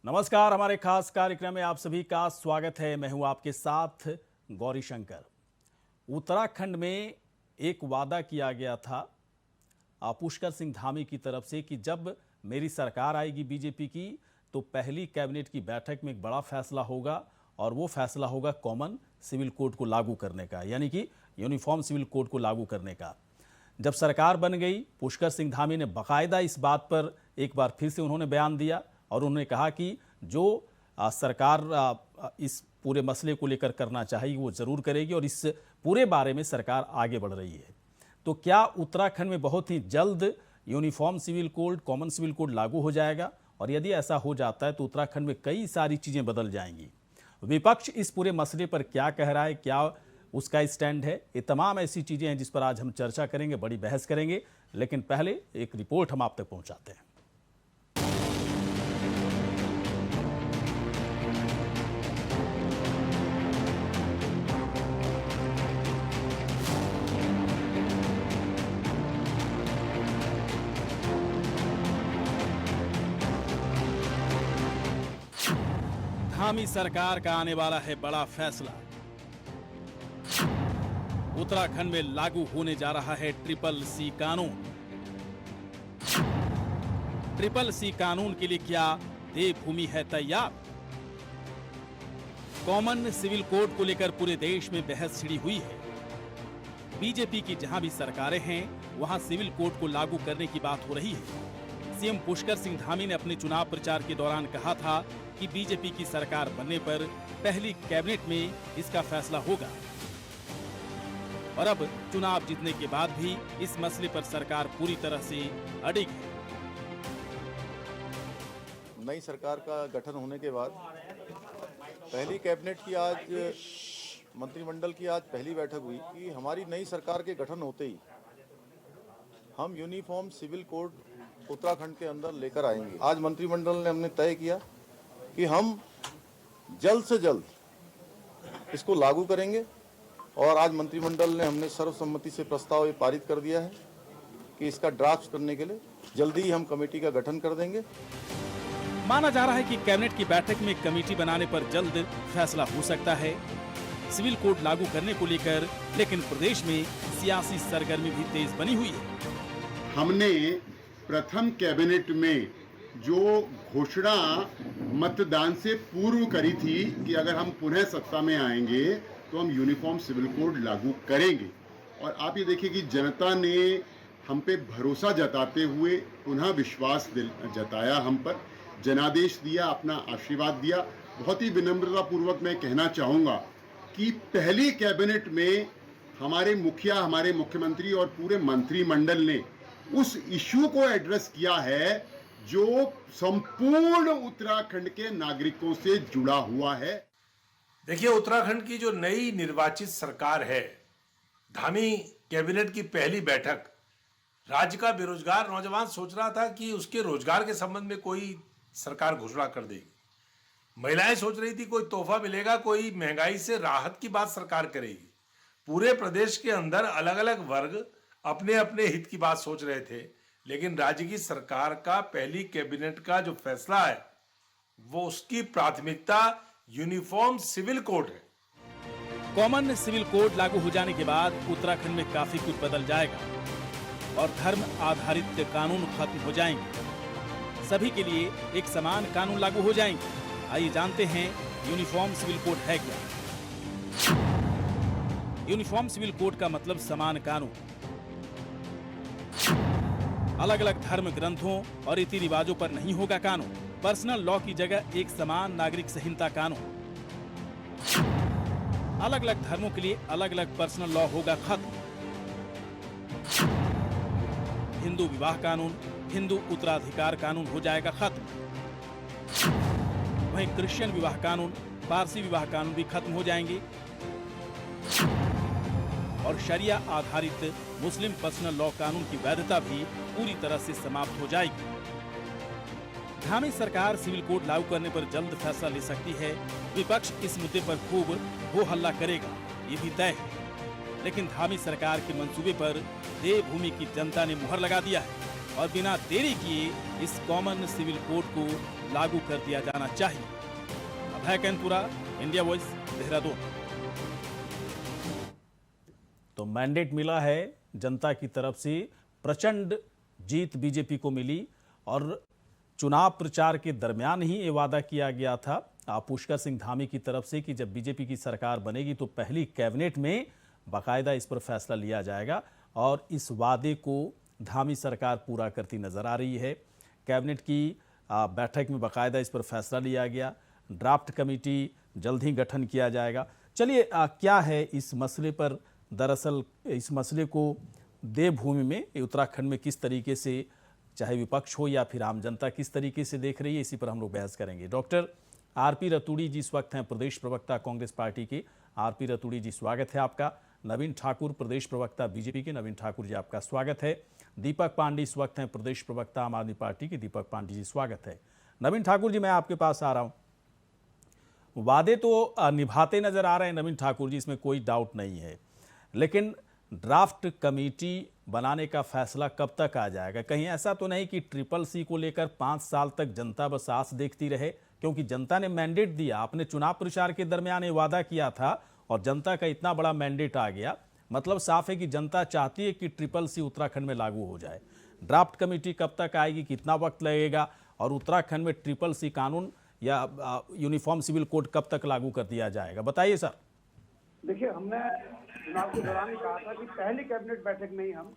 नमस्कार, हमारे खास कार्यक्रम में आप सभी का स्वागत है। मैं हूं आपके साथ गौरी शंकर। उत्तराखंड में एक वादा किया गया था पुष्कर सिंह धामी की तरफ से कि जब मेरी सरकार आएगी बीजेपी की तो पहली कैबिनेट की बैठक में एक बड़ा फैसला होगा और वो फैसला होगा कॉमन सिविल कोड को लागू करने का, यानी कि यूनिफॉर्म सिविल कोड को लागू करने का। जब सरकार बन गई, पुष्कर सिंह धामी ने बाकायदा इस बात पर एक बार फिर से उन्होंने बयान दिया और उन्होंने कहा कि जो सरकार इस पूरे मसले को लेकर करना चाहेगी वो ज़रूर करेगी और इस पूरे बारे में सरकार आगे बढ़ रही है। तो क्या उत्तराखंड में बहुत ही जल्द uniform civil code, common civil code लागू हो जाएगा? और यदि ऐसा हो जाता है तो उत्तराखंड में कई सारी चीज़ें बदल जाएंगी। विपक्ष इस पूरे मसले पर क्या कह रहा है, क्या उसका स्टैंड है, ये तमाम ऐसी चीज़ें हैं जिस पर आज हम चर्चा करेंगे, बड़ी बहस करेंगे। लेकिन पहले एक रिपोर्ट हम आप तक पहुंचाते हैं। धामी सरकार का आने वाला है बड़ा फैसला। उत्तराखंड में लागू होने जा रहा है ट्रिपल सी कानून। ट्रिपल सी कानून के लिए क्या देवभूमि है तैयार? कॉमन सिविल कोड को लेकर पूरे देश में बहस छिड़ी हुई है। बीजेपी की जहां भी सरकारें हैं वहां सिविल कोड को लागू करने की बात हो रही है। सीएम पुष्कर सिंह धामी ने अपने चुनाव प्रचार के दौरान कहा था कि बीजेपी की सरकार बनने पर पहली कैबिनेट में इसका फैसला होगा। और अब चुनाव जीतने के बाद भी इस मसले पर सरकार पूरी तरह से अडिग है। नई सरकार का गठन होने के बाद पहली कैबिनेट की आज मंत्रिमंडल की आज पहली बैठक हुई कि हमारी नई सरकार के गठन होते ही हम यूनिफॉर्म सिविल कोड उत्तराखंड के अंदर लेकर आएंगे। आज मंत्रिमंडल ने हमने तय किया कि हम जल्द से जल्द इसको लागू करेंगे और आज मंत्रिमंडल ने हमने सर्वसम्मति से प्रस्ताव ये पारित कर दिया है कि इसका ड्राफ्ट करने के लिए जल्दी ही हम कमेटी का गठन कर देंगे। माना जा रहा है कि कैबिनेट की बैठक में कमेटी बनाने पर जल्द फैसला हो सकता है सिविल कोड लागू करने को लेकर। लेकिन प्रदेश में सियासी सरगर्मी भी तेज बनी हुई है। हमने प्रथम कैबिनेट में जो घोषणा मतदान से पूर्व करी थी कि अगर हम पुनः सत्ता में आएंगे तो हम यूनिफॉर्म सिविल कोड लागू करेंगे, और आप ये देखिए कि जनता ने हम पे भरोसा जताते हुए पुनः विश्वास जताया, हम पर जनादेश दिया, अपना आशीर्वाद दिया। बहुत ही विनम्रता पूर्वक मैं कहना चाहूँगा कि पहली कैबिनेट में हमारे मुखिया, हमारे मुख्यमंत्री और पूरे मंत्रिमंडल ने उस इश्यू को एड्रेस किया है जो संपूर्ण उत्तराखंड के नागरिकों से जुड़ा हुआ है। देखिए, उत्तराखंड की जो नई निर्वाचित सरकार है, धामी कैबिनेट की पहली बैठक, राज्य का बेरोजगार नौजवान सोच रहा था कि उसके रोजगार के संबंध में कोई सरकार घोषणा कर देगी। महिलाएं सोच रही थी कोई तोहफा मिलेगा, कोई महंगाई से राहत की बात सरकार करेगी। पूरे प्रदेश के अंदर अलग अलग वर्ग अपने अपने हित की बात सोच रहे थे, लेकिन राज्य की सरकार का पहली कैबिनेट का जो फैसला है वो उसकी प्राथमिकता यूनिफॉर्म सिविल कोड है। कॉमन सिविल कोड लागू हो जाने के बाद उत्तराखंड में काफी कुछ बदल जाएगा और धर्म आधारित कानून खत्म हो जाएंगे। सभी के लिए एक समान कानून लागू हो जाएंगे। आइए जानते हैं यूनिफॉर्म सिविल कोड है क्या। यूनिफॉर्म सिविल कोड का मतलब समान कानून। अलग अलग धर्म ग्रंथों और रीति रिवाजों पर नहीं होगा कानून। पर्सनल लॉ की जगह एक समान नागरिक संहिता कानून। अलग अलग धर्मों के लिए अलग अलग पर्सनल लॉ होगा खत्म। हिंदू विवाह कानून, हिंदू उत्तराधिकार कानून हो जाएगा खत्म। वहीं क्रिश्चियन विवाह कानून, पारसी विवाह कानून भी खत्म हो जाएंगे और शरिया आधारित मुस्लिम पर्सनल लॉ कानून की वैधता भी पूरी तरह से समाप्त हो जाएगी। धामी सरकार सिविल कोड लागू करने पर जल्द फैसला ले सकती है। विपक्ष इस मुद्दे पर खूब हो हल्ला करेगा, ये भी तय है। लेकिन धामी सरकार के मंसूबे पर देवभूमि की जनता ने मुहर लगा दिया है और बिना देरी किए इस कॉमन सिविल कोड को लागू कर दिया जाना चाहिए। अभय कैनपुरा, इंडिया वॉइस, देहरादून। तो मैंडेट मिला है जनता की तरफ से, प्रचंड जीत बीजेपी को मिली और चुनाव प्रचार के दरमियान ही ये वादा किया गया था पुष्कर सिंह धामी की तरफ से कि जब बीजेपी की सरकार बनेगी तो पहली कैबिनेट में बाकायदा इस पर फैसला लिया जाएगा, और इस वादे को धामी सरकार पूरा करती नजर आ रही है। कैबिनेट की बैठक में बाकायदा इस पर फैसला लिया गया, ड्राफ्ट कमेटी जल्द ही गठन किया जाएगा। चलिए क्या है इस मसले पर, दरअसल इस मसले को देवभूमि में उत्तराखंड में किस तरीके से, चाहे विपक्ष हो या फिर आम जनता किस तरीके से देख रही है, इसी पर हम लोग बहस करेंगे। डॉक्टर आरपी रतूड़ी जी इस वक्त हैं प्रदेश प्रवक्ता कांग्रेस पार्टी के। आरपी रतूड़ी जी, स्वागत है आपका। नवीन ठाकुर, प्रदेश प्रवक्ता बीजेपी के। नवीन ठाकुर जी, आपका स्वागत है। दीपक पांडे इस वक्त हैं प्रदेश प्रवक्ता आम आदमी पार्टी के। दीपक पांडे जी, स्वागत है। नवीन ठाकुर जी, मैं आपके पास आ रहा हूं। वादे तो निभाते नजर आ रहे हैं नवीन ठाकुर जी, इसमें कोई डाउट नहीं है, लेकिन ड्राफ्ट कमेटी बनाने का फैसला कब तक आ जाएगा? कहीं ऐसा तो नहीं कि ट्रिपल सी को लेकर 5 साल तक जनता बस आस देखती रहे? क्योंकि जनता ने मैंडेट दिया, आपने चुनाव प्रचार के दरमियान ये वादा किया था और जनता का इतना बड़ा मैंडेट आ गया, मतलब साफ है कि जनता चाहती है कि ट्रिपल सी उत्तराखंड में लागू हो जाए। ड्राफ्ट कमेटी कब तक आएगी, कितना वक्त लगेगा, और उत्तराखंड में ट्रिपल सी कानून या यूनिफॉर्म सिविल कोड कब तक लागू कर दिया जाएगा? बताइए सर। देखिए, हमने चुनाव के दौरान कहा था कि पहली कैबिनेट बैठक में ही हम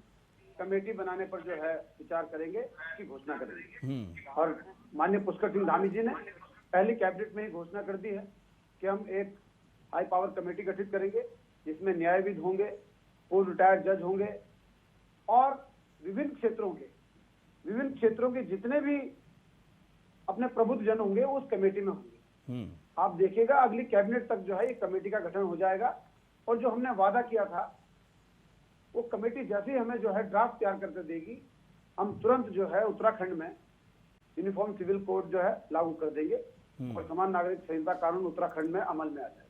कमेटी बनाने पर जो है विचार करेंगे, इसकी घोषणा करेंगे। और माननीय पुष्कर सिंह धामी जी ने पहली कैबिनेट में ही घोषणा कर दी है कि हम एक हाई पावर कमेटी गठित करेंगे जिसमें न्यायविद होंगे, पूर्व रिटायर्ड जज होंगे और विभिन्न क्षेत्रों के जितने भी अपने प्रबुद्ध जन होंगे वो उस कमेटी में होंगे। आप देखिएगा अगली कैबिनेट तक जो है ये कमेटी का गठन हो जाएगा, और जो हमने वादा किया था वो कमेटी जैसे ही हमें जो है ड्राफ्ट तैयार करके देगी, हम तुरंत जो है उत्तराखंड में यूनिफॉर्म सिविल कोड जो है लागू कर देंगे और समान नागरिक संहिता कानून उत्तराखंड में अमल में आ जाएगा।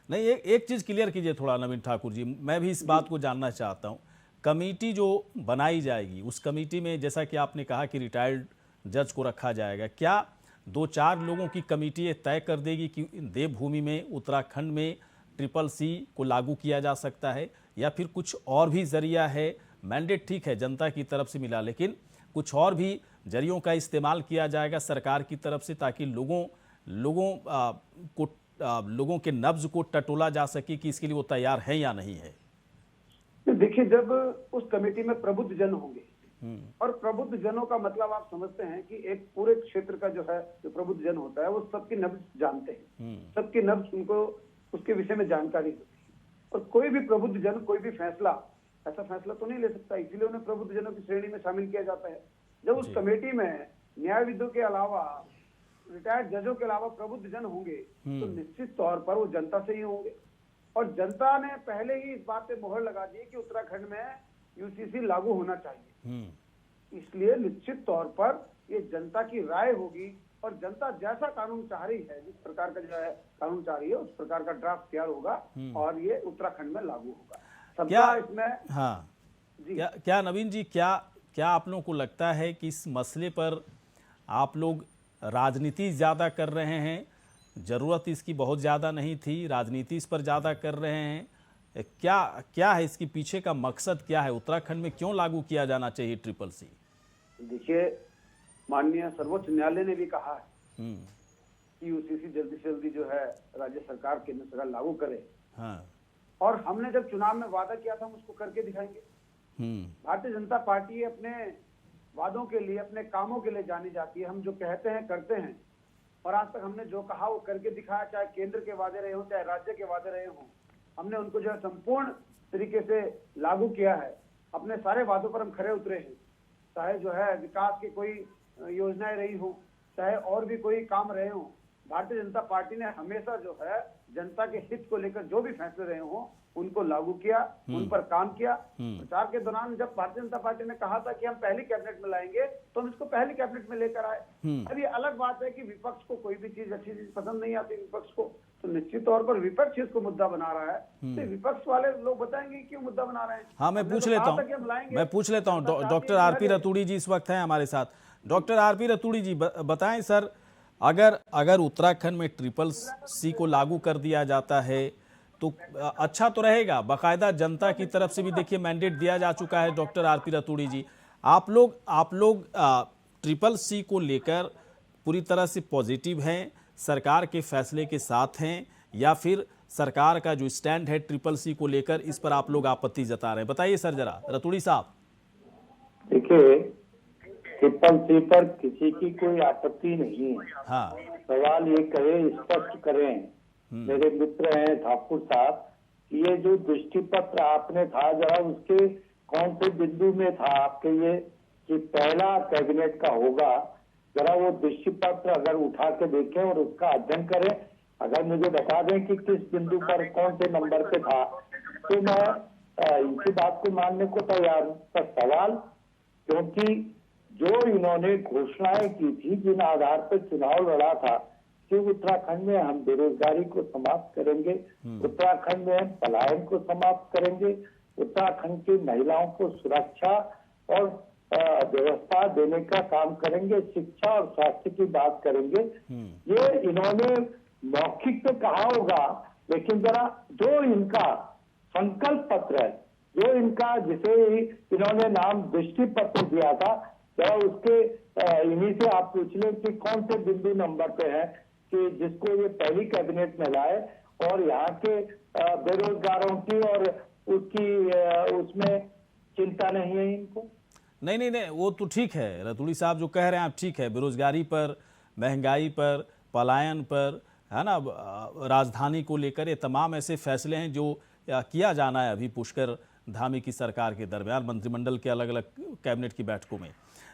नहीं, एक चीज क्लियर कीजिए थोड़ा नवीन ठाकुर जी, मैं भी इस बात को जानना चाहता हूं। कमेटी जो बनाई जाएगी, उस कमेटी में जैसा कि आपने कहा कि रिटायर्ड जज को रखा जाएगा, क्या 2-4 लोगों की कमेटी ये तय कर देगी कि देवभूमि में उत्तराखंड में ट्रिपल सी को लागू किया जा सकता है, या फिर कुछ और भी जरिया है? मैंडेट ठीक है जनता की तरफ से मिला, लेकिन कुछ और भी जरियों का इस्तेमाल किया जाएगा सरकार की तरफ से, ताकि लोगों के नब्ज को टटोला जा सके कि इसके लिए वो तैयार है या नहीं है? देखिए, जब उस कमेटी में प्रबुद्ध जन होंगे, और प्रबुद्ध जनों का मतलब आप समझते हैं कि एक पूरे क्षेत्र का जो है जो प्रबुद्ध जन होता है वो सबकी नब्ज जानते हैं, सबकी नब्ज उनको उसके विषय में जानकारी होती है, और कोई भी प्रबुद्ध जन कोई भी फैसला ऐसा फैसला तो नहीं ले सकता, इसीलिए उन्हें प्रबुद्ध जनों की श्रेणी में शामिल किया जाता है। जब उस कमेटी में न्यायविदों के अलावा, रिटायर्ड जजों के अलावा प्रबुद्ध जन होंगे तो निश्चित तौर पर वो जनता से ही होंगे, और जनता ने पहले ही इस बात पे मोहर लगा दी कि उत्तराखंड में यूसीसी लागू होना चाहिए। इसलिए निश्चित तौर पर ये जनता की राय होगी, और जनता जैसा कानून चाह रही है, जिस प्रकार का जो है कानून चाह रही है, उस प्रकार का ड्राफ्ट तैयार होगा और ये उत्तराखंड में लागू होगा। क्या इसमें हाँ जी क्या नवीन जी, क्या आप लोगों को लगता है कि इस मसले पर आप लोग राजनीति ज़्यादा कर रहे हैं? ज़रूरत इसकी बहुत ज़्यादा नहीं थी, राजनीति इस पर ज़्यादा कर रहे हैं? क्या है इसके पीछे का मकसद, क्या है? उत्तराखंड में क्यों लागू किया जाना चाहिए ट्रिपल सी? देखिए, माननीय सर्वोच्च न्यायालय ने भी कहा है कि यूसीसी जल्दी से जल्दी जो है राज्य सरकार केंद्र सरकार लागू करे। हाँ। और हमने जब चुनाव में वादा किया था हम उसको करके दिखाएंगे। भारतीय जनता पार्टी अपने वादों के लिए, अपने कामों के लिए जानी जाती है। हम जो कहते हैं करते हैं, और आज तक हमने जो कहा वो करके दिखाया, चाहे केंद्र के वादे रहे हों चाहे राज्य के वादे रहे हों, हमने उनको जो है संपूर्ण तरीके से लागू किया है। अपने सारे वादों पर हम खरे उतरे हैं, चाहे जो है विकास की कोई योजनाएं रही हो, चाहे और भी कोई काम रहे हों। भारतीय जनता पार्टी ने हमेशा जो है जनता के हित को लेकर जो भी फैसले रहे हों उनको लागू किया, उन पर काम किया। प्रचार के दौरान जब भारतीय जनता पार्टी ने कहा था कि हम पहली कैबिनेट में लाएंगे, तो हम इसको पहली कैबिनेट में लेकर आए। अब ये अलग बात है कि विपक्ष को कोई भी चीज अच्छी चीज पसंद नहीं आती विपक्ष को, तो निश्चित तौर पर विपक्ष इसको मुद्दा बना रहा है। तो विपक्ष वाले लोग बताएंगे क्यों मुद्दा बना रहे हैं। हाँ, मैं पूछ लेता हूँ डॉक्टर आरपी रतूड़ी जी इस वक्त हैं हमारे साथ। डॉक्टर आरपी रतूड़ी जी, बताएं सर, अगर अगर उत्तराखंड में ट्रिपल सी को लागू कर दिया जाता है तो अच्छा तो रहेगा। बाकायदा जनता की तरफ से भी देखिए मैंडेट दिया जा चुका है। डॉक्टर आरपी रतूड़ी जी, आप लोग ट्रिपल सी को लेकर पूरी तरह से पॉजिटिव हैं, सरकार के फैसले के साथ हैं, या फिर सरकार का जो स्टैंड है ट्रिपल सी को लेकर इस पर आप लोग आपत्ति जता रहे हैं? बताइए सर जरा, रतूड़ी साहब। देखिए, ट्रिपल सी पर किसी की कोई आपत्ति नहीं है। हाँ, सवाल ये करें, स्पष्ट करें, मेरे मित्र हैं ठाकुर साहब, कि ये जो दृष्टि पत्र आपने था, जरा उसके कौन से बिंदु में था आपके ये कि पहला कैबिनेट का होगा, जरा वो दृष्टि पत्र अगर उठा के देखें और उसका अध्ययन करें। अगर मुझे बता दें कि किस बिंदु पर कौन से नंबर पे था, तो मैं इनकी बात को मानने को तैयार हूँ। पर सवाल, क्योंकि जो इन्होंने घोषणाएं की थी, जिन आधार पर चुनाव लड़ा था कि उत्तराखंड में हम बेरोजगारी को समाप्त करेंगे, उत्तराखंड में हम पलायन को समाप्त करेंगे, उत्तराखंड की महिलाओं को सुरक्षा और व्यवस्था देने का काम करेंगे, शिक्षा और स्वास्थ्य की बात करेंगे। ये इन्होंने मौखिक तो कहा होगा, लेकिन जरा जो इनका संकल्प पत्र है, जो इनका जिसे इन्होंने नाम दृष्टि पत्र दिया था, जरा उसके इन्हीं से आप पूछ लें कि कौन से बिंदु नंबर पे है कि जिसको ये पहली कैबिनेट में लाए और यहाँ के बेरोजगारों की और उसकी उसमें चिंता नहीं है इनको। नहीं, वो तो ठीक है, रतूड़ी साहब जो कह रहे हैं आप ठीक है, बेरोजगारी पर, महंगाई पर, पलायन पर, है ना, राजधानी को लेकर, ये तमाम ऐसे फैसले हैं जो किया जाना है अभी पुष्कर धामी की सरकार के दरमियान मंत्रिमंडल के अलग अलग कैबिनेट की बैठकों में।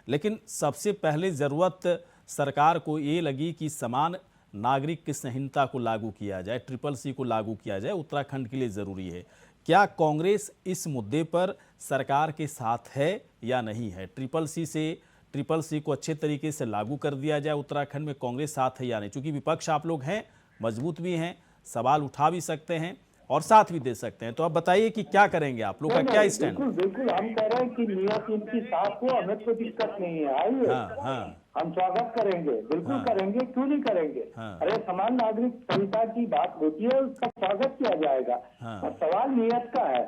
लेकिन सबसे पहले ज़रूरत सरकार को ये लगी कि समान नागरिक संहिता को लागू किया जाए, ट्रिपल सी को लागू किया जाए, उत्तराखंड के लिए ज़रूरी है। क्या कांग्रेस इस मुद्दे पर सरकार के साथ है या नहीं है? ट्रिपल सी को अच्छे तरीके से लागू कर दिया जाए उत्तराखंड में, कांग्रेस साथ है या नहीं? क्योंकि विपक्ष आप लोग हैं, मजबूत भी हैं, सवाल उठा भी सकते हैं और साथ भी दे सकते हैं। तो आप बताइए कि क्या करेंगे, आप लोग का क्या स्टैंड? बिल्कुल हम कह रहे हैं कि नियत इनकी साफ हो, हमें कोई दिक्कत नहीं है। आइए, हाँ, हम स्वागत करेंगे, बिल्कुल करेंगे, क्यों नहीं करेंगे। अरे समान नागरिक संहिता की बात होती है, उसका स्वागत किया जाएगा। और सवाल नियत का है,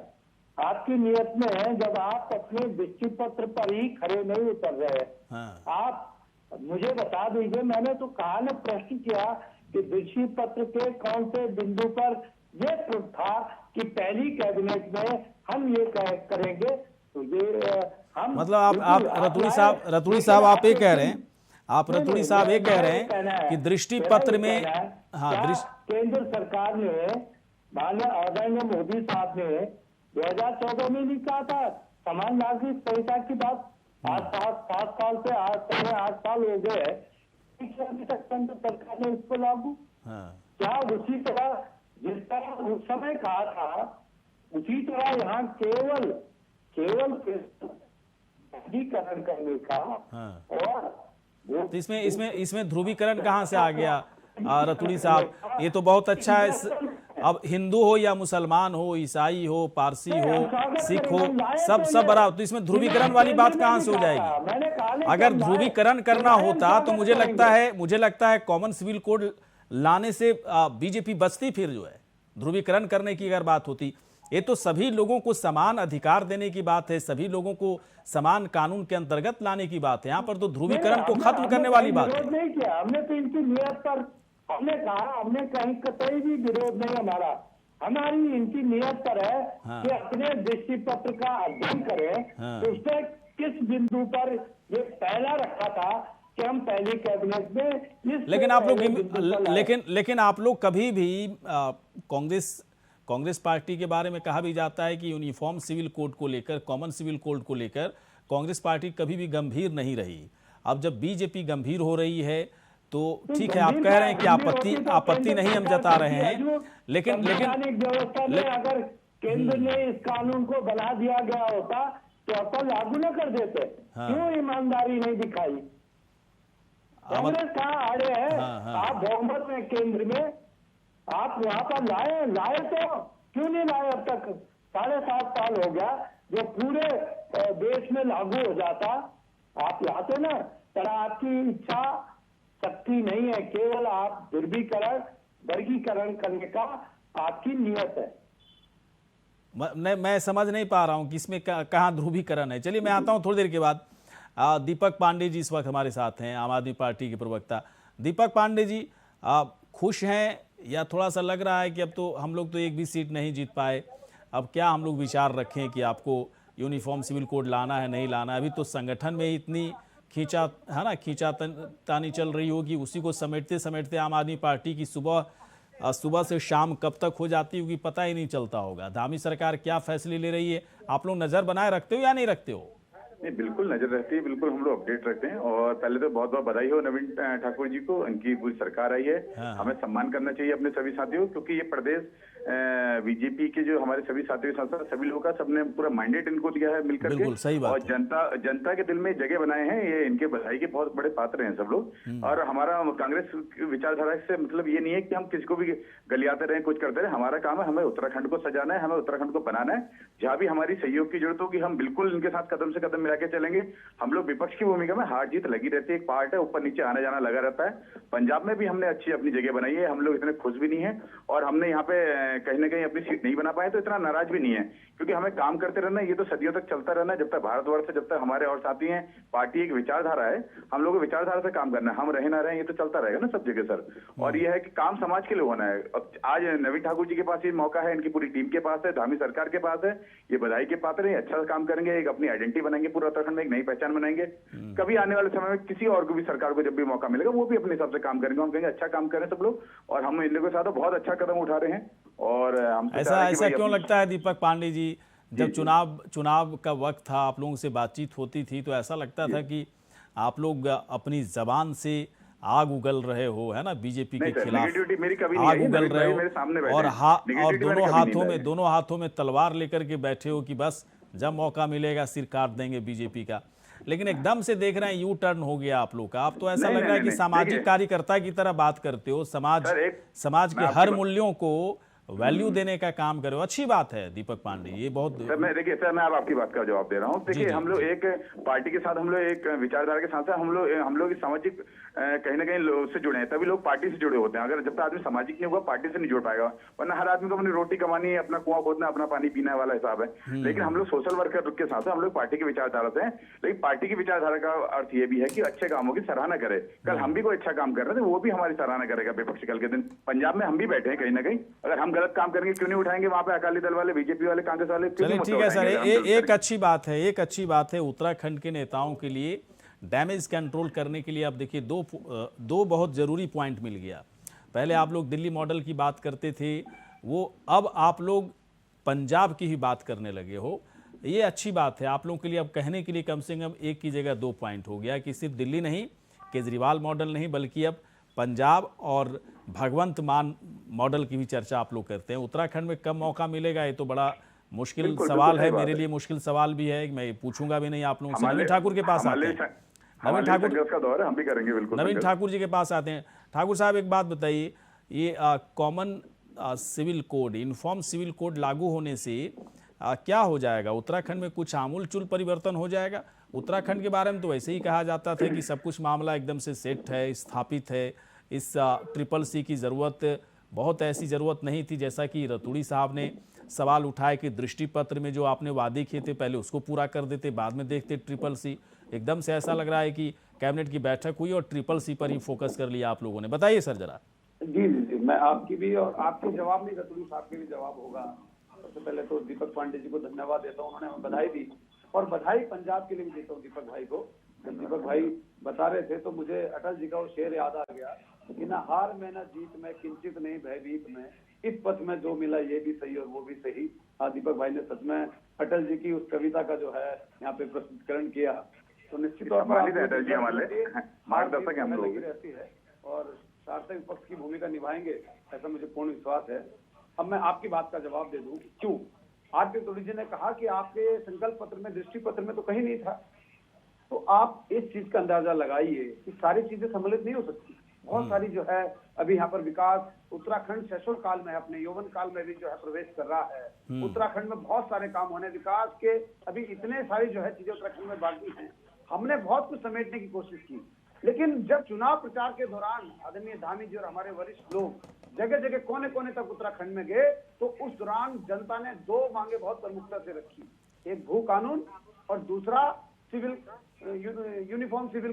आपकी नियत में है, जब आप अपने दृष्टि पत्र पर ही खड़े नहीं उतर रहे। आप मुझे बता दीजिए, मैंने तो कहा न, प्रश्न किया कि दृष्टि पत्र के कौन से बिंदु पर ये था कि पहली कैबिनेट में हम ये करेंगे, तो ये हम मतलब आप रतूड़ी साहब आप ये कह रहे हैं, आप रतूड़ी साहब ये कह रहे हैं कि दृष्टि पत्र में, केंद्र सरकार ने, माननीय आदरणीय मोदी साहब ने 2014 में भी कहा था समान नागरिक संहिता की बात। आज 7 साल से 8 साल हो गए, अभी तक केंद्र सरकार ने इसको लागू। क्या उसी तरह जिस तरह उस समय कहा था, उसी तरह यहाँ केवल ध्रुवीकरण करने का और तो इसमें ध्रुवीकरण कहाँ से आ गया रतूड़ी साहब? ये तो बहुत अच्छा है। अब हिंदू हो या मुसलमान हो, ईसाई हो, पारसी हो, सिख हो, सब बराबर। तो इसमें ध्रुवीकरण वाली बात कहाँ से हो जाएगी? अगर ध्रुवीकरण करना होता तो मुझे लगता है कॉमन सिविल कोड लाने से बीजेपी बचती। फिर जो है ध्रुवीकरण करने की अगर बात होती, ये तो सभी लोगों को समान अधिकार देने की बात है, सभी लोगों को समान कानून के अंतर्गत लाने की बात है। यहाँ पर तो ध्रुवीकरण को खत्म करने वाली बात है। नहीं किया हमने, तो इनकी नियत पर हमने कहा, हमने कहीं कतई भी विरोध नहीं हमारा, हमारी इनकी नियत पर है कि अपने दृष्टि पत्र का अध्ययन करें। उसने किस बिंदु पर ये पहला रखा था कि हम पहली कैबिनेट में लेकिन आप लोग कभी भी कांग्रेस पार्टी के बारे में कहा भी जाता है कि यूनिफॉर्म सिविल कोड को लेकर, कॉमन सिविल कोड को लेकर कांग्रेस पार्टी कभी भी गंभीर नहीं रही। अब जब बीजेपी गंभीर हो रही है तो ठीक है, आप कह रहे हैं कि आपत्ति नहीं हम जता रहे हैं, लेकिन व्यवस्था में अगर केंद्र ने इस कानून को बना दिया गया होता तो अपन लागू न कर देते। क्यों ईमानदारी नहीं दिखाई? कांग्रेस कहाँ आड़े है? आप बहुमत में केंद्र में, आप वहां पर लाए तो क्यों नहीं लाए? अब तक 7.5 साल हो गया, जो पूरे देश में लागू हो जाता आप लाते ना। तरह आपकी इच्छा शक्ति नहीं है, केवल आप ध्रुवीकरण वर्गीकरण करने का आपकी नियत है। मैं समझ नहीं पा रहा हूं कि इसमें कहाँ ध्रुवीकरण है। चलिए मैं आता हूं थोड़ी देर के बाद। दीपक पांडे जी इस वक्त हमारे साथ हैं, आम आदमी पार्टी के प्रवक्ता। दीपक पांडे जी, आप खुश हैं या थोड़ा सा लग रहा है कि अब तो हम लोग तो एक भी सीट नहीं जीत पाए, अब क्या हम लोग विचार रखें कि आपको यूनिफॉर्म सिविल कोड लाना है नहीं लाना है? अभी तो संगठन में इतनी खींचातानी चल रही होगी, उसी को समेटते समेटते आम आदमी पार्टी की सुबह से शाम कब तक हो जाती होगी पता ही नहीं चलता होगा। धामी सरकार क्या फैसले ले रही है, आप लोग नजर बनाए रखते हो या नहीं रखते हो? नहीं, बिल्कुल नजर रहती है, बिल्कुल हम लोग अपडेट रखते हैं। और पहले तो बहुत बहुत बधाई हो नवीन ठाकुर जी को, इनकी पूरी सरकार आई है। हाँ। हमें सम्मान करना चाहिए अपने सभी साथियों, क्योंकि ये प्रदेश बीजेपी के जो हमारे सभी साथियों के साथ सभी लोगों का सबने पूरा मैंडेट इनको दिया है मिलकर के। बिल्कुल सही बात और जनता के दिल में जगह बनाए हैं, ये इनके बधाई के बहुत बड़े पात्र हैं सब लोग। और हमारा कांग्रेस विचारधारा से मतलब ये नहीं है कि हम किसी को भी गलियाते रहे, कुछ करते रहे। हमारा काम है, हमें उत्तराखंड को सजाना है, हमें उत्तराखंड को बनाना है। जहां भी हमारी सहयोग की जरूरत होगी हम बिल्कुल इनके साथ कदम से कदम मिला के चलेंगे। हम लोग विपक्ष की भूमिका में हार जीत लगी रहती है, एक पार्ट है, ऊपर नीचे आना जाना लगा रहता है। पंजाब में भी हमने अच्छी अपनी जगह बनाई है, हम लोग इतने खुश भी नहीं है। और हमने यहाँ पे कहीं ना कहीं अपनी सीट नहीं बना पाए तो इतना नाराज भी नहीं है, क्योंकि हमें काम करते रहना, ये तो सदियों तक चलता रहना है। जब तक भारतवर्ष है, जब तक हमारे और साथी हैं, पार्टी एक विचारधारा है, हम लोगों को विचारधारा से काम करना है। हम रहे ना रहे ये तो चलता रहेगा ना सब जगह सर। और ये है कि काम समाज के लिए होना है। अब आज नवीन ठाकुर जी के पास ये मौका है, इनकी पूरी टीम के पास है, धामी सरकार के पास है, ये बधाई के पात्र है। अच्छा काम करेंगे, एक अपनी आइडेंटिटी बनाएंगे, पूरा उत्तराखंड में एक नई पहचान बनाएंगे। कभी आने वाले समय में किसी और को भी सरकार को जब भी मौका मिलेगा वो भी अपने हिसाब से काम करेंगे। हम कहेंगे अच्छा काम करें सब लोग, और हम इन लोगों के साथ बहुत अच्छा कदम उठा रहे हैं। और हम ऐसा क्यों लगता है दीपक पांडे जी, जब चुनाव का वक्त था, आप लोगों से बातचीत होती थी तो ऐसा लगता था कि आप लोग अपनी जबान से आग उगल रहे हो, है ना, बीजेपी के खिलाफ मेरी कभी नहीं आग उगल रहे मेरे सामने हो, और बैठे दोनों हाथों में तलवार लेकर के बैठे हो कि बस जब मौका मिलेगा सिर काट देंगे बीजेपी का। लेकिन एकदम से देख रहे हैं यू टर्न हो गया आप लोग का। आप तो ऐसा लग रहा है कि सामाजिक कार्यकर्ता की तरह बात करते हो, समाज के हर मूल्यों को वैल्यू देने का काम करो। अच्छी बात है दीपक पांडे, ये बहुत सर। मैं देखिए सर, मैं आपकी बात का जवाब दे रहा हूँ। देखिए हम लोग एक पार्टी के साथ, हम लोग एक विचारधारा के साथ हम लोग सामाजिक कहीं ना कहीं से जुड़े हैं, तभी लोग पार्टी से जुड़े होते हैं। अगर जब तक आदमी सामाजिक नहीं होगा पार्टी से नहीं जुड़ पाएगा, वरना हर आदमी को अपनी रोटी कमानी है, अपना कुआं खोदना, अपना पानी पीना वाला हिसाब है। लेकिन हम लोग सोशल वर्कर के साथ हम लोग पार्टी की विचारधारा से हैं। लेकिन पार्टी की विचारधारा का अर्थ ये भी है कि अच्छे कामों की सराहना करे। कल हम भी कोई अच्छा काम कर रहे थे, वो भी हमारी सराहना करेगा विपक्ष कल के दिन। पंजाब में हम भी बैठे हैं कहीं ना कहीं, अगर हम गलत काम करेंगे क्यों नहीं उठाएंगे वहां पे अकाली दल वाले, बीजेपी वाले, कांग्रेस वाले? चलिए ठीक है सर, एक अच्छी बात है उत्तराखंड के नेताओं के लिए डैमेज कंट्रोल करने के लिए। अब देखिए दो बहुत जरूरी पॉइंट मिल गया। पहले आप लोग दिल्ली मॉडल की बात करते थे, वो अब आप लोग पंजाब की ही बात करने लगे हो। ये अच्छी बात है आप लोगों के लिए। अब कहने के लिए कम से कम एक की जगह 2 पॉइंट हो गया कि सिर्फ दिल्ली नहीं, केजरीवाल मॉडल नहीं, बल्कि अब पंजाब और भगवंत मान मॉडल की भी चर्चा आप लोग करते हैं। उत्तराखंड में कब मौका मिलेगा, ये तो बड़ा मुश्किल सवाल है, मेरे लिए मुश्किल सवाल भी है, मैं पूछूंगा भी नहीं आप लोगों से। नवीन ठाकुर के पास आते हैं। नवीन ठाकुर का दौर है, हम भी करेंगे बिल्कुल। नवीन ठाकुर जी के पास आते हैं। ठाकुर साहब एक बात बताइए, ये common civil code, uniform civil code लागू होने से क्या हो जाएगा? उत्तराखंड में कुछ आमूल चूल परिवर्तन हो जाएगा? उत्तराखंड के बारे में तो वैसे ही कहा जाता था कि सब कुछ मामला एकदम से सेट है, स्थापित है, इस CCC की ज़रूरत बहुत ऐसी ज़रूरत नहीं थी, जैसा कि रतूड़ी साहब ने सवाल उठाए कि दृष्टि पत्र में जो आपने वादे किए थे पहले उसको पूरा कर देते, बाद में देखते CCC। एकदम से ऐसा लग रहा है कि कैबिनेट की बैठक हुई और CCC पर ही फोकस कर लिया आप लोगों ने। बताइए सर जरा। जी, मैं आपकी भी और आपके जवाब नहीं, रतूड़ी साहब के भी जवाब होगा। सबसे पहले तो दीपक पांडे जी को धन्यवाद देता हूँ, उन्होंने हमें बधाई दी, और बधाई पंजाब के लिए भी देता हूँ दीपक भाई को। जब दीपक भाई बता रहे थे तो मुझे अटल जी का वो शेर याद आ गया कि ना हार में ना जीत में, किंचित नहीं भयभीत में, इस पथ में जो मिला ये भी सही और वो भी सही। दीपक भाई ने सच में अटल जी की उस कविता का जो है यहाँ पे प्रस्तुतिकरण किया, तो निश्चित तौर पर अटल जी हमारे मार्गदर्शक हम लोग रहती है और सार्थक विपक्ष की भूमिका निभाएंगे, ऐसा मुझे पूर्ण विश्वास है। अब मैं आपकी बात का जवाब दे दूं क्यों। आरपी रतूड़ी जी ने कहा कि आपके संकल्प पत्र में, दृष्टि पत्र में तो कहीं नहीं था, तो आप इस चीज का अंदाजा लगाइए कि सारी चीजें सम्मिलित नहीं हो सकती। बहुत सारी जो है अभी यहाँ पर विकास, उत्तराखंड शैशव काल में, अपने यौवन काल में भी जो है प्रवेश कर रहा है। उत्तराखंड में बहुत सारे काम होने, विकास के अभी इतने सारी जो है चीजें उत्तराखंड में बाकी हैं। हमने बहुत कुछ समेटने की कोशिश की, लेकिन जब चुनाव प्रचार के दौरान आदरणीय धामी जी और हमारे वरिष्ठ लोग जगह जगह कोने कोने तक उत्तराखंड में गए, तो उस दौरान जनता ने दो मांगे बहुत प्रमुखता से रखी। एक भू कानून और दूसरा सिविल यूनिफॉर्म सिविल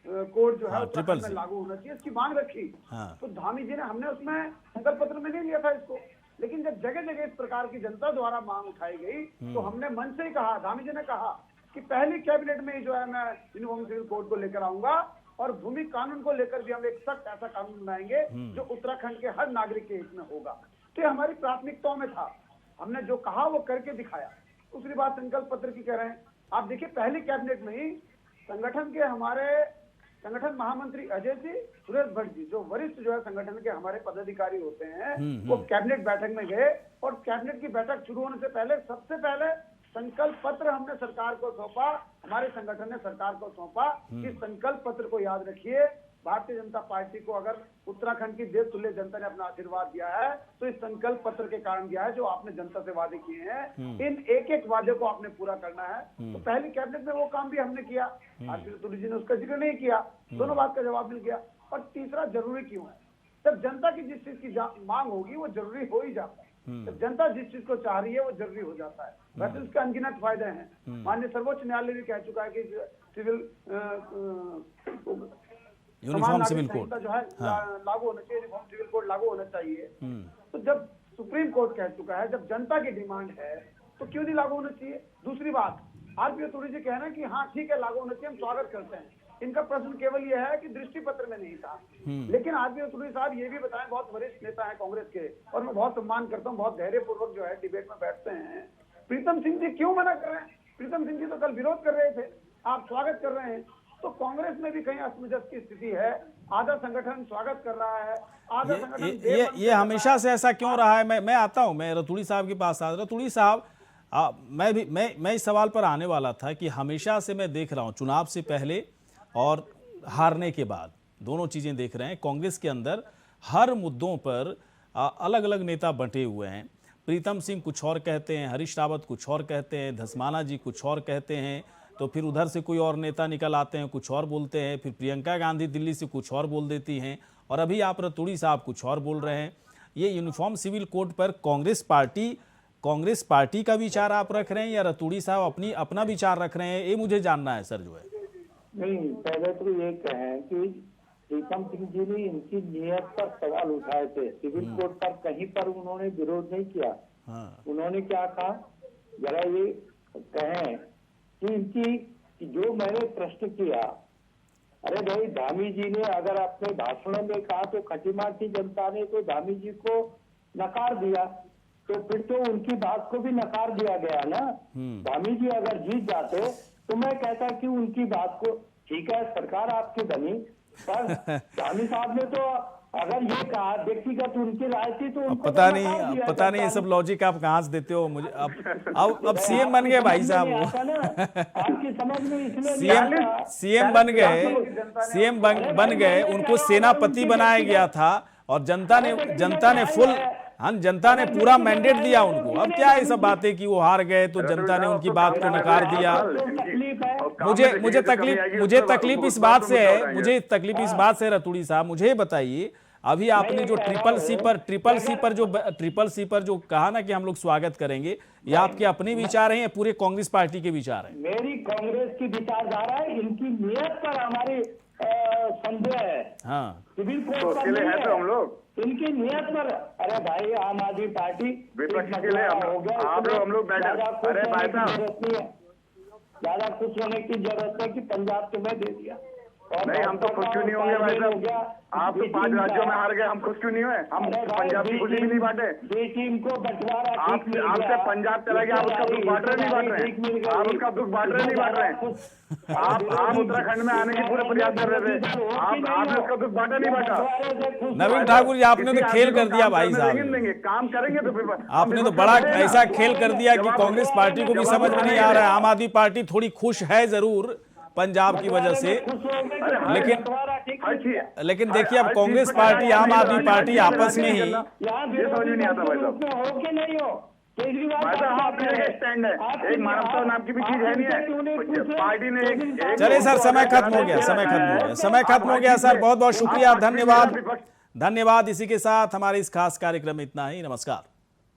कोड जो है उत्तराखंड में लागू होना चाहिए, इसकी मांग रखी। तो धामी जी ने, हमने उसमें संकल्प पत्र में नहीं लिया था इसको, लेकिन जब जगह जगह इस प्रकार की जनता द्वारा मांग उठाई गई तो हमने मन से ही कहा, धामी जी ने कहा कि पहली कैबिनेट में ही जो है मैं यूनिफॉर्म सिविल कोड को लेकर आऊंगा और भूमि कानून को लेकर भी हम एक सख्त ऐसा कानून बनाएंगे जो उत्तराखंड के हर नागरिक के हित में होगा। तो ये हमारी प्राथमिकताओं में था, हमने जो कहा वो करके दिखाया। दूसरी बात संकल्प पत्र की कह रहे हैं, आप देखिए पहली कैबिनेट में ही संगठन के हमारे संगठन महामंत्री अजय जी, सुरेश भट्ट जी, जो वरिष्ठ जो है संगठन के हमारे पदाधिकारी होते हैं, वो कैबिनेट बैठक में गए और कैबिनेट की बैठक शुरू होने से पहले सबसे पहले संकल्प पत्र हमने सरकार को सौंपा, हमारे संगठन ने सरकार को सौंपा कि संकल्प पत्र को याद रखिए। भारतीय जनता पार्टी को अगर उत्तराखंड की देश तुल्य जनता ने अपना आशीर्वाद दिया है तो इस संकल्प पत्र के कारण दिया है, जो आपने जनता से वादे किए हैं, इन एक एक वादे को आपने पूरा करना है। तो पहली कैबिनेट में वो काम भी हमने किया, आरपी तुलसी जी ने उसका जिक्र नहीं किया, दोनों बात का जवाब मिल गया। और तीसरा, जरूरी क्यों है? जब जनता की जिस चीज की मांग होगी वो जरूरी हो ही जाता है, जब जनता जिस चीज को चाह रही है वो जरूरी हो जाता है। वैसे उसके अनगिनत फायदे हैं। माननीय सर्वोच्च न्यायालय भी कह चुका है कि सिविल यूनिफॉर्म सिविल कोड जो है लागू होना चाहिए, यूनिफॉर्म सिविल कोड लागू होना चाहिए। तो जब सुप्रीम कोर्ट कह चुका है, जब जनता की डिमांड है, तो क्यों नहीं लागू होना चाहिए? दूसरी बात, आरपी तुलसी जी कहना कि हाँ ठीक है लागू होना चाहिए, हम स्वागत करते हैं। इनका प्रश्न केवल यह है कि दृष्टि पत्र में नहीं था। लेकिन आरपी तुलसी साहब ये भी बताएं, बहुत वरिष्ठ नेता है कांग्रेस के और मैं बहुत सम्मान करता हूँ, बहुत धैर्य पूर्वक जो है डिबेट में बैठते हैं। प्रीतम सिंह जी क्यों मना कर रहे हैं? प्रीतम सिंह जी तो कल विरोध कर रहे थे, आप स्वागत कर रहे हैं। तो कांग्रेस में भी कहीं असमंजस की स्थिति है, आधा संगठन स्वागत कर रहा है, आधा संगठन ये हमेशा से ऐसा क्यों रहा है? मैं आता हूं, मैं रतूड़ी साहब के पास आ। रतूड़ी साहब, मैं इस सवाल पर आने वाला था कि हमेशा से मैं देख रहा हूं, चुनाव से पहले और हारने के बाद दोनों चीजें देख रहे हैं, कांग्रेस के अंदर हर मुद्दों पर अलग अलग नेता बंटे हुए हैं। प्रीतम सिंह कुछ और कहते हैं, हरीश रावत कुछ और कहते हैं, धस्माना जी कुछ और कहते हैं, तो फिर उधर से कोई और नेता निकल आते हैं कुछ और बोलते हैं, फिर प्रियंका गांधी दिल्ली से कुछ और बोल देती हैं, और अभी आप रतूड़ी साहब कुछ और बोल रहे हैं। ये यूनिफॉर्म सिविल कोड पर कांग्रेस पार्टी का विचार आप रख रहे हैं या रतूड़ी साहब अपना विचार रख रहे हैं? ये मुझे जानना है सर। जो है नहीं, पहले तो ये कहें कि प्रीतम सिंह जी ने इनकी नीयत पर सवाल उठाए थे, सिविल कोड पर कहीं पर उन्होंने विरोध नहीं किया। उन्होंने क्या कहा, जरा ये कहें कि इनकी जो मैंने प्रश्न किया, अरे भाई धामी जी ने अगर अपने भाषणों में कहा तो खटीमा की जनता ने तो धामी जी को नकार दिया, तो फिर तो उनकी बात को भी नकार दिया गया ना। धामी जी अगर जीत जाते तो मैं कहता कि उनकी बात को ठीक है, सरकार आपकी बनी, पर धामी साहब ने तो अगर ये कहा व्यक्तिगत उनकी राय थी तो उनको पता नहीं ये सब लॉजिक आप कहाँ से देते हो मुझे। अब सीएम बन गए भाई साहब, आपकी समझ में इसलिए सीएम बन गए, उनको सेनापति बनाया गया था और जनता ने पूरा मैंडेट दिया उनको। अब क्या ये सब बातें कि वो हार गए तो जनता ने उनकी बात को नकार दिया? मुझे तकलीफ इस बात से है रतूड़ी साहब, मुझे बताइए, अभी आपने जो ट्रिपल सी पर जो कहा ना कि हम लोग स्वागत करेंगे, ये आपके अपने विचार हैं या पूरे कांग्रेस पार्टी के विचार हैं? मेरी कांग्रेस की विचारधारा है, इनकी नियत पर हमारी संदेह है। हाँ, सिविल कोड के लिए है तो हम लोग इनकी नियत पर, अरे भाई आम आदमी पार्टी विपक्ष के लिए हम लोग ज्यादा खुश होने की जरूरत है कि पंजाब के मैं दे दिया। नहीं, हम तो खुश क्यों नहीं होंगे भाई साहब? आप तो 5 राज्यों में हार गए, हम खुश क्यों नहीं हुए? हम पंजाब की खुशी भी नहीं बांटे। टीम को बंटवारा आपसे पंजाब चला गया, आप उसका दुख बांट रहे नहीं बांट रहे, आप उसका दुख बांट रहे नहीं बांट रहे। आप उत्तराखंड में आने की पूरे प्रयास कर रहे थे, आपने उसका दुख बांटा नहीं बांटा। नवीन ठाकुर जी, आपने तो खेल कर दिया भाई साहब, काम करेंगे तो फिर आपने तो बड़ा ऐसा खेल कर दिया कि कांग्रेस पार्टी को भी समझ में नहीं आ रहा है। आम आदमी पार्टी थोड़ी खुश है जरूर पंजाब की वजह से, लेकिन देखिए अब कांग्रेस पार्टी आम आदमी पार्टी आपस में ही, ये समझ में नहीं आता भाई साहब। हो कि नहीं हो, केजरीवाल भाई साहब, अपनी जगह स्टैंड है, एक मानवता नाम की भी चीज है नहीं है, पार्टी ने एक चलिए सर, समय खत्म हो गया, समय खत्म हो गया, समय खत्म हो गया सर। बहुत बहुत शुक्रिया, धन्यवाद। धन्यवाद। इसी के साथ हमारे इस खास कार्यक्रम में इतना ही। नमस्कार।